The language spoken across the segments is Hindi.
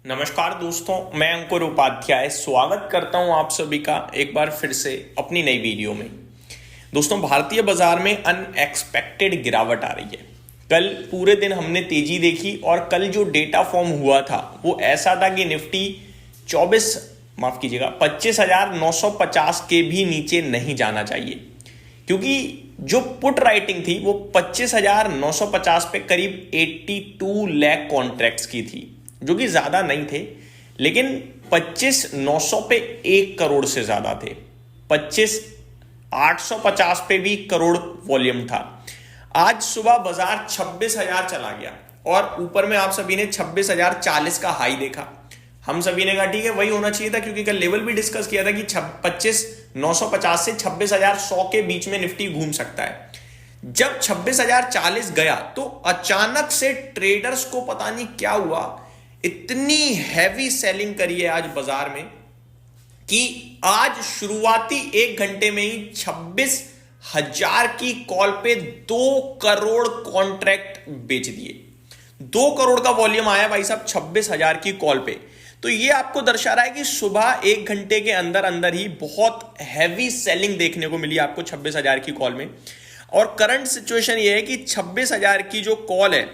नमस्कार दोस्तों, मैं अंकुर उपाध्याय स्वागत करता हूं आप सभी का एक बार फिर से अपनी नई वीडियो में। दोस्तों, भारतीय बाजार में अनएक्सपेक्टेड गिरावट आ रही है। कल पूरे दिन हमने तेजी देखी और कल जो डेटा फॉर्म हुआ था वो ऐसा था कि निफ्टी 25,950 के भी नीचे नहीं जाना चाहिए, क्योंकि जो पुट राइटिंग थी वो 25,950 पे करीब 82 लाख कॉन्ट्रैक्ट्स की थी, जो कि ज्यादा नहीं थे, लेकिन 25,900 पे 1 करोड़ से ज्यादा थे। 25,850 पे भी करोड़ वॉल्यूम था। आज सुबह बाजार 26,000 चला गया और ऊपर में आप सभी ने 26,040 का हाई देखा। हम सभी ने कहा ठीक है, वही होना चाहिए था, क्योंकि कल लेवल भी डिस्कस किया था कि 25,950 से 26,100 के बीच में निफ्टी घूम सकता है। जब 26,040 गया तो अचानक से ट्रेडर्स को पता नहीं क्या हुआ, इतनी हैवी सेलिंग करी है आज बाजार में कि आज शुरुआती 1 घंटे में ही 26,000 की कॉल पे 2 करोड़ कॉन्ट्रैक्ट बेच दिए। 2 करोड़ का वॉल्यूम आया भाई साहब 26,000 की कॉल पे। तो ये आपको दर्शा रहा है कि सुबह 1 घंटे के अंदर अंदर ही बहुत हैवी सेलिंग देखने को मिली आपको 26,000 की कॉल में। और करंट सिचुएशन ये है कि 26,000 की जो कॉल है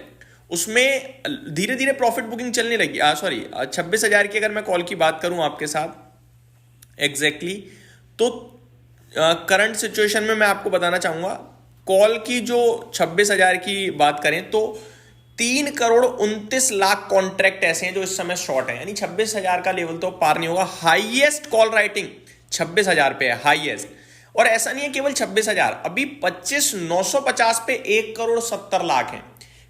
उसमें धीरे धीरे प्रॉफिट बुकिंग चलने लगी। 26,000 की अगर मैं कॉल की बात करूं आपके साथ एग्जैक्टली तो करंट सिचुएशन में मैं आपको बताना चाहूंगा, कॉल की जो 26,000 की बात करें तो 3 करोड़ 29 लाख कॉन्ट्रैक्ट ऐसे हैं जो इस समय शॉर्ट है, यानी 26,000 का लेवल तो पार नहीं होगा। हाईएस्ट कॉल राइटिंग 26,000 पे है, हाईएस्ट। और ऐसा नहीं है केवल 26,000, अभी 25,950 पे 1 करोड़ 70 लाख है।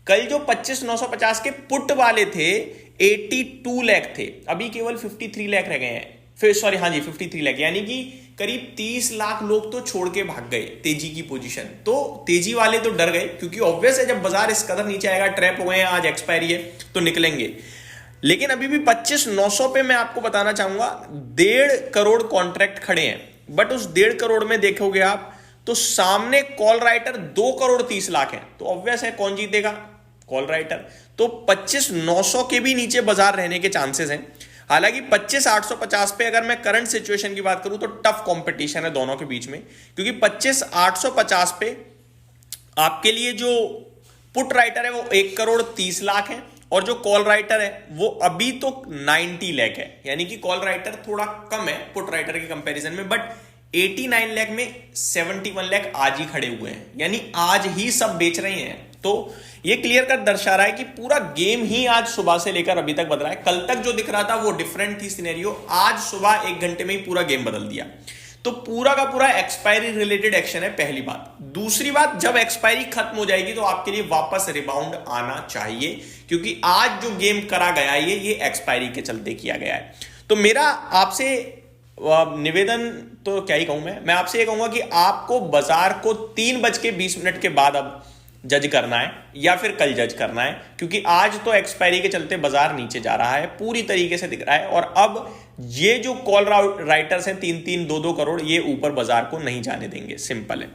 कल जो 25,950 के पुट वाले थे 82 लाख थे, अभी केवल 53 लाख रह गए हैं। फिर 53 लाख, यानी कि करीब 30 लाख लोग तो छोड़ के भाग गए तेजी की पोजीशन। तो तेजी वाले तो डर गए, क्योंकि ऑब्वियस है जब बाजार इस कदर नीचे आएगा, ट्रैप हो गए हैं, आज एक्सपायरी है तो निकलेंगे। लेकिन अभी भी 25,900 पे मैं आपको बताना चाहूंगा 1.5 करोड़ कॉन्ट्रैक्ट खड़े हैं। बट उस 1.5 करोड़ में देखोगे आप तो सामने कॉल राइटर 2 करोड़ 30 लाख है। तो ऑब्वियस है कौन जीतेगा? Call writer. तो 25,900 के भी नीचे बाजार रहने के चांसेस हैं। हालांकि 25,850 पे अगर मैं करंट सिचुएशन की बात करूं तो टफ कंपटीशन है दोनों के बीच में, क्योंकि 25,850 पे आपके लिए जो पुट राइटर है वो 1 करोड़ 30 लाख है और जो कॉल राइटर है वो अभी तो 90 लाख है, यानी कि कॉल राइटर थोड़ा कम है पुट राइटर के कंपैरिजन में। बट 89 लाख में 71 लाख आज ही खड़े हुए हैं, यानी आज ही सब बेच रहे हैं। तो ये क्लियर कट दर्शा रहा है कि पूरा गेम ही आज सुबह से लेकर अभी तक बदल रहा है। कल तक जो दिख रहा था वो डिफरेंट थी सिनेरियो, आज सुबह 1 घंटे में ही पूरा गेम बदल दिया। तो पूरा का पूरा एक्सपायरी रिलेटेड एक्शन है, पहली बात। दूसरी बात, जब एक्सपायरी खत्म हो जाएगी तो आपके लिए वापस रिबाउंड आना चाहिए, क्योंकि आज जो गेम करा गया है ये एक्सपायरी के चलते किया गया है। तो मेरा आपसे निवेदन तो क्या ही कहूं, मैं आपसे ये कहूंगा कि आपको बाजार को 3:20 के बाद अब जज करना है या फिर कल जज करना है, क्योंकि आज तो एक्सपायरी के चलते बाजार नीचे जा रहा है, पूरी तरीके से दिख रहा है। और अब ये जो कॉल राइटर्स हैं 3-3, 2-2 करोड़, ये ऊपर बाजार को नहीं जाने देंगे, सिंपल है।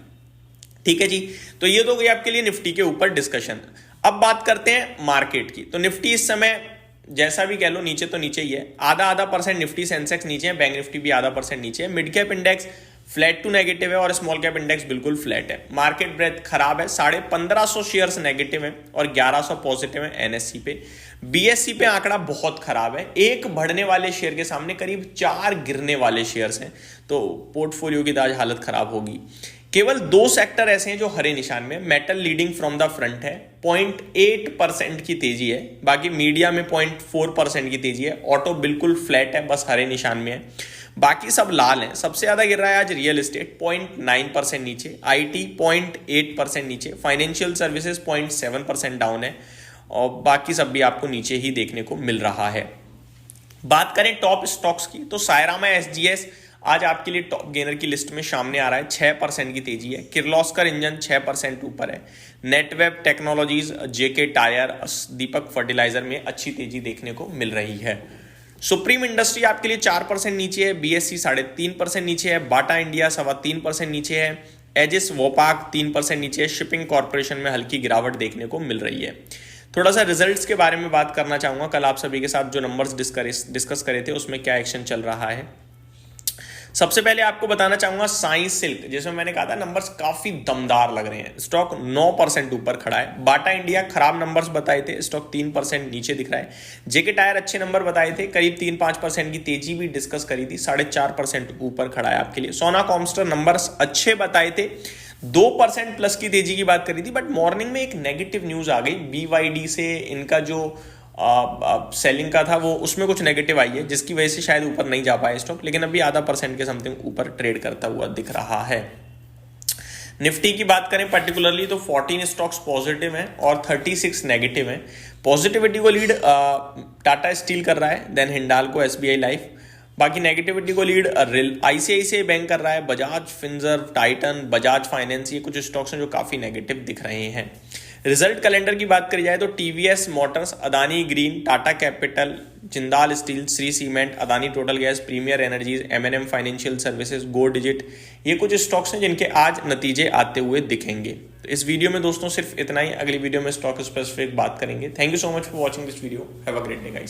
ठीक है जी, तो ये तो गई आपके लिए निफ्टी के ऊपर डिस्कशन। अब बात करते हैं मार्केट की। तो निफ्टी इस समय जैसा भी कह लो नीचे तो नीचे ही है, आधा परसेंट निफ्टी सेंसेक्स नीचे है, बैंक निफ्टी भी आधा% नीचे है। Mid cap index flat to negative है और स्मॉल कैप इंडेक्स बिल्कुल फ्लैट है। मार्केट ब्रेथ खराब है, 1,550 शेयर्स नेगेटिव है और 1,100 पॉजिटिव है एनएससी पे। बीएससी पे आंकड़ा बहुत खराब है, 1 बढ़ने वाले शेयर के सामने करीब 4 गिरने वाले शेयर्स हैं। तो पोर्टफोलियो की तो आज हालत खराब होगी। केवल 2 सेक्टर ऐसे हैं जो हरे निशान में, metal leading from the front है, 0.8% की तेजी है, बाकी मीडिया में 0.4% की तेजी है, ऑटो बिल्कुल फ्लैट है, बस हरे निशान में है, बाकी सब लाल हैं। सबसे ज्यादा गिर रहा है आज रियल एस्टेट 0.9% नीचे, आईटी 0.8% नीचे, फाइनेंशियल सर्विसेज 0.7% डाउन है और बाकी सब भी आपको नीचे ही देखने को मिल रहा है। बात करें टॉप स्टॉक्स की तो सायरामा एसजीएस आज आपके लिए टॉप गेनर की लिस्ट में सामने आ रहा है, 6% की तेजी है। किर्लोस्कर इंजन 6% ऊपर है। नेटवेब टेक्नोलॉजीज, जेके टायर, दीपक फर्टिलाइजर में अच्छी तेजी देखने को मिल रही है। सुप्रीम इंडस्ट्री आपके लिए 4% नीचे है, बीएससी 3.5% नीचे है, बाटा इंडिया 3.25% नीचे है, एजिस वोपाक 3% नीचे है, शिपिंग कॉर्पोरेशन में हल्की गिरावट देखने को मिल रही है। थोड़ा सा रिजल्ट्स के बारे में बात करना चाहूँगा। कल आप सभी के साथ जो नंबर्स डिस्कस करे थे उसमें क्या एक्शन चल रहा है। सबसे पहले आपको बताना चाहूंगा साई सिल्क, जिसमें मैंने कहा था नंबर्स काफी दमदार लग रहे हैं। स्टॉक 9% ऊपर खड़ा है। बाटा इंडिया खराब नंबर्स बताए थे, स्टॉक 3% नीचे दिख रहा है। जेके टायर अच्छे नंबर बताए थे, करीब 3-5% की तेजी भी डिस्कस करी थी, 4.5% ऊपर खड़ा है आपके लिए। सोना कॉमस्टर नंबर्स अच्छे बताए थे, 2% प्लस की तेजी की बात करी थी, बट मॉर्निंग में एक नेगेटिव न्यूज आ गई। BYD से इनका जो सेलिंग का था वो उसमें कुछ नेगेटिव आई है, जिसकी वजह से शायद ऊपर नहीं जा पाया स्टॉक, लेकिन अभी आधा % के समथिंग ऊपर ट्रेड करता हुआ दिख रहा है। निफ्टी की बात करें पर्टिकुलरली तो 14 स्टॉक्स पॉजिटिव हैं और 36 नेगेटिव हैं। पॉजिटिविटी को लीड टाटा स्टील कर रहा है, देन हिंडाल्को, SBI लाइफ। बाकी नेगेटिविटी को लीड ICICI बैंक कर रहा है, Bajaj Finserv, Titan, Bajaj finance, ये कुछ स्टॉक्स हैं जो काफी नेगेटिव दिख रहे हैं। रिजल्ट कैलेंडर की बात करी जाए तो TVS Motors, Adani Green, Tata Capital, Jindal Steel, Shree Cement, Adani Total Gas, Premier Energies, M&M Financial Services, Go Digit, ये कुछ स्टॉक्स हैं जिनके आज नतीजे आते हुए दिखेंगे। तो इस वीडियो में दोस्तों सिर्फ इतना ही। अगली वीडियो में स्टॉक स्पेसिफिक बात करेंगे। Thank you so much for watching this video. Have a great day guys.